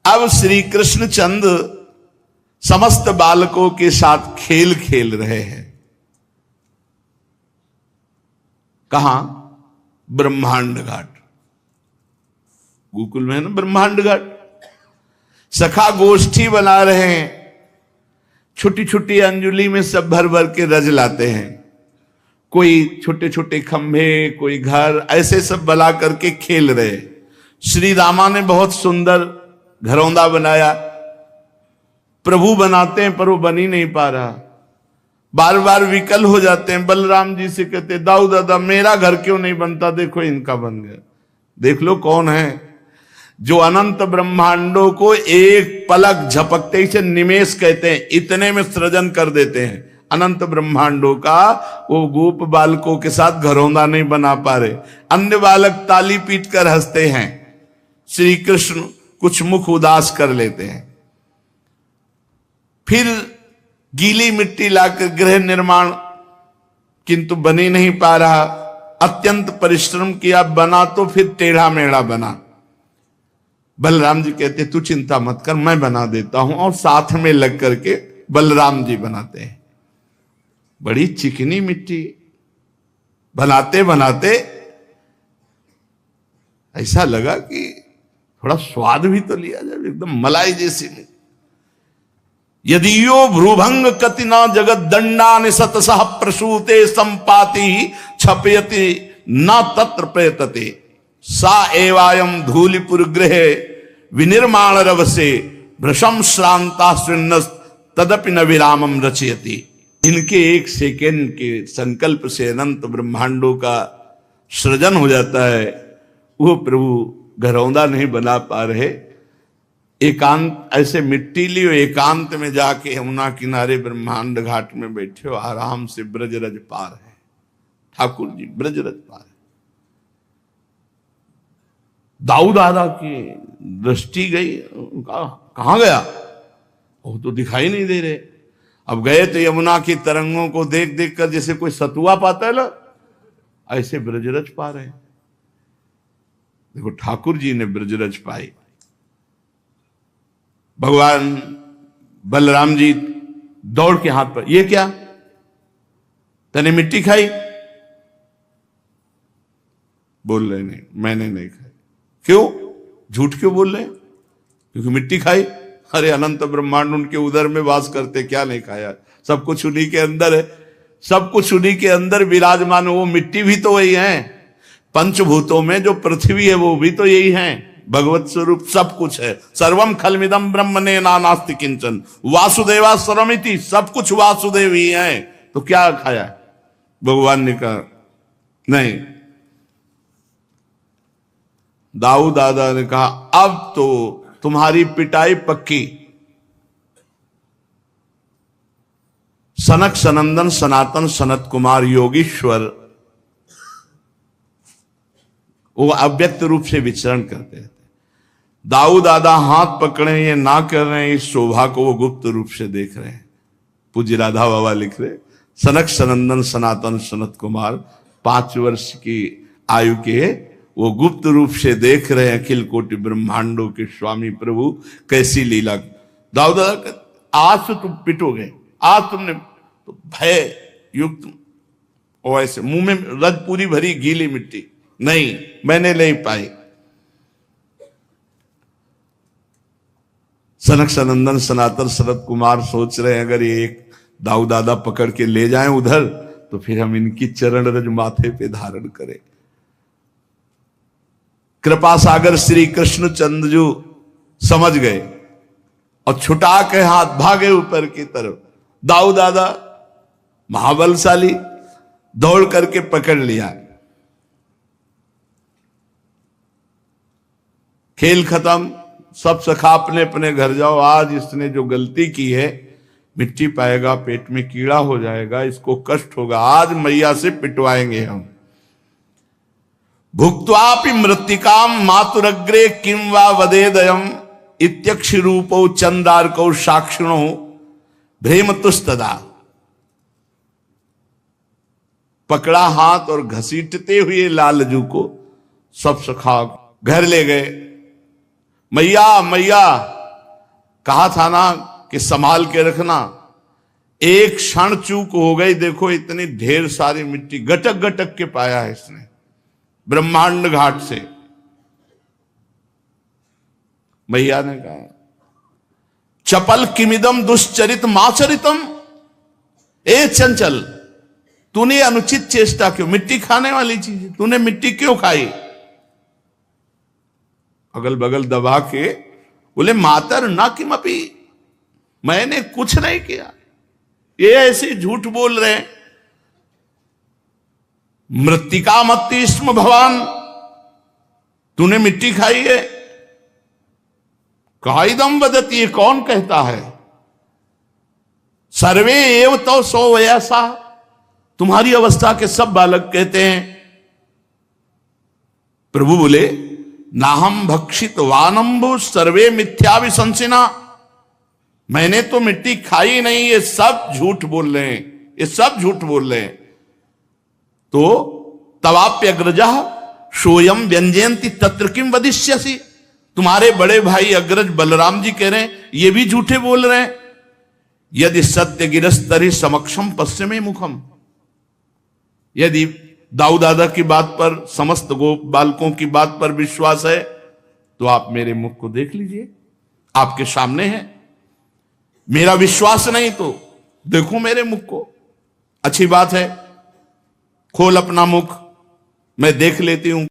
अब श्री कृष्ण चंद समस्त बालकों के साथ खेल खेल रहे हैं। कहां? ब्रह्मांड घाट। गोकुल में है ना ब्रह्मांड घाट। सखा गोष्ठी बना रहे हैं, छोटी छोटी अंजुली में सब भर भर के रज लाते हैं। कोई छोटे छोटे खंभे, कोई घर, ऐसे सब बना करके खेल रहे। श्री रामा ने बहुत सुंदर घरौंदा बनाया। प्रभु बनाते हैं पर वो बन ही नहीं पा रहा, बार बार विकल हो जाते हैं। बलराम जी से कहते, दाऊ दादा मेरा घर क्यों नहीं बनता, देखो इनका बन गया। देख लो कौन है जो अनंत ब्रह्मांडों को एक पलक झपकते से निमेष कहते हैं, इतने में सृजन कर देते हैं अनंत ब्रह्मांडों का। वो गोप बालकों के साथ घरौंदा नहीं बना पा रहे। अन्य बालक ताली पीट कर हंसते हैं, श्री कृष्ण कुछ मुख उदास कर लेते हैं। फिर गीली मिट्टी लाकर गृह निर्माण, किंतु बन ही नहीं पा रहा। अत्यंत परिश्रम किया, बना तो फिर टेढ़ा मेढ़ा बना। बलराम जी कहते तू चिंता मत कर, मैं बना देता हूं, और साथ में लग करके बलराम जी बनाते हैं। बड़ी चिकनी मिट्टी, बनाते बनाते ऐसा लगा कि थोड़ा स्वाद भी तो लिया जाए, एकदम मलाई जैसी मिट्टी। यदियो भ्रूभंग कतिना जगत दंडानि सतसह प्रसूते संपाति छपयति न तत्र प्रयतते सा एवायम धूलिपुर गृह विनिर्माण रवसे भ्रशम श्रांता शृण्ण तदपि न विरामम रचयति। इनके एक सेकेंड के संकल्प से अनंत ब्रह्मांडों का सृजन हो जाता है। वो प्रभु घरौंदा नहीं बना पा रहे। एकांत, ऐसे मिट्टी लियो, एकांत में जाके यमुना किनारे ब्रह्मांड घाट में बैठे हो, आराम से ब्रजरज पार है। ठाकुर जी ब्रजरज पार है। दाऊ दादा की दृष्टि गई, कहां गया, वो तो दिखाई नहीं दे रहे। अब गए तो यमुना की तरंगों को देख देख कर जैसे कोई सतुआ पाता है ना, ऐसे ब्रजरज पा रहे। देखो ठाकुर जी ने ब्रजरज पाई। भगवान बलराम जी दौड़ के हाथ पर, ये क्या, तने मिट्टी खाई? बोल रहे नहीं, मैंने नहीं खाई। क्यों? झूठ क्यों बोल रहे? क्योंकि मिट्टी खाई। अरे अनंत ब्रह्मांड उनके उदर में वास करते, क्या नहीं खाया? सब कुछ उन्हीं के अंदर है, सब कुछ उन्हीं के अंदर विराजमान। वो मिट्टी भी तो वही है, पंचभूतों में जो पृथ्वी है वो भी तो यही है, भगवत स्वरूप सब कुछ है। सर्वम खलमिदम ब्रह्मणे नास्ति किंचन वासुदेवा सर्वमिति, सब कुछ वासुदेव ही है। तो क्या खाया? भगवान ने कहा नहीं। दाऊ दादा ने कहा अब तो तुम्हारी पिटाई पक्की। सनक सनंदन सनातन सनत कुमार योगीश्वर वो अव्यक्त रूप से विचरण करते हैं। दाऊ दादा हाथ पकड़े ये ना कर रहे हैं, इस शोभा को वो गुप्त रूप से देख रहे हैं। पूज्य राधा बाबा लिख रहे, सनक सनंदन सनातन सनत कुमार 5 वर्ष की आयु के वो गुप्त रूप से देख रहे हैं अखिल कोटि ब्रह्मांडों के स्वामी प्रभु कैसी लीला। दाऊ दादा आज तो तुम पिटोगे, आज तुमने तो भय युक्त, और ऐसे मुंह में रज पूरी भरी गीली मिट्टी, नहीं मैंने नहीं पाई। सनक सनंदन सनातन सनत कुमार सोच रहे हैं अगर ये एक दाऊ दादा पकड़ के ले जाएं उधर तो फिर हम इनकी चरण रज माथे पे धारण करें। कृपा सागर श्री कृष्ण चंद्र जो समझ गए और छुटा के हाथ भागे ऊपर की तरफ। दाऊ दादा महाबलशाली दौड़ करके पकड़ लिया। खेल खत्म, सब सखा अपने अपने घर जाओ। आज इसने जो गलती की है, मिट्टी पाएगा, पेट में कीड़ा हो जाएगा, इसको कष्ट होगा, आज मैया से पिटवाएंगे हम। भुक्त्वापि मृत्तिकाम मातुरग्रे किम वा वदेदयम इत्यक्षि रूपो चंदार्कौ साक्षिणो भ्रेमतुस्तदा। पकड़ा हाथ और घसीटते हुए लालजू को सब सखा घर ले गए। मैया मैया कहा था ना कि संभाल के रखना, एक क्षण चूक हो गई, देखो इतनी ढेर सारी मिट्टी गटक गटक के पाया है इसने ब्रह्मांड घाट से। भैया ने कहा चपल किमिदम दुश्चरित माचरितम, ए चंचल तूने अनुचित चेष्टा क्यों, मिट्टी खाने वाली चीज तूने मिट्टी क्यों खाई। अगल बगल दबा के बोले मातर ना किमपि, मैंने कुछ नहीं किया, ये ऐसे झूठ बोल रहे हैं। मृत्तिका मत्ति स्म भवान, तूने मिट्टी खाई है। काइदम वदति, ये कौन कहता है। सर्वे एव तो सो वयसा, तुम्हारी अवस्था के सब बालक कहते हैं। प्रभु बोले नाहम भक्षित वानंबु सर्वे मिथ्या विशंसिना, मैंने तो मिट्टी खाई नहीं, ये सब झूठ बोल रहे हैं, ये सब झूठ बोल रहे हैं। तो तवाप्यग्रजा सोयम व्यंजयंती तत्र किम वदिष्यसि, तुम्हारे बड़े भाई अग्रज बलराम जी कह रहे हैं ये भी झूठे बोल रहे हैं। यदि सत्य गिरस्तरी समक्षम पश्चिमे मुखम, यदि दाऊ दादा की बात पर, समस्त गो बालकों की बात पर विश्वास है तो आप मेरे मुख को देख लीजिए, आपके सामने है। मेरा विश्वास नहीं तो देखो मेरे मुख को, अच्छी बात है, खोल अपना मुख, मैं देख लेती हूं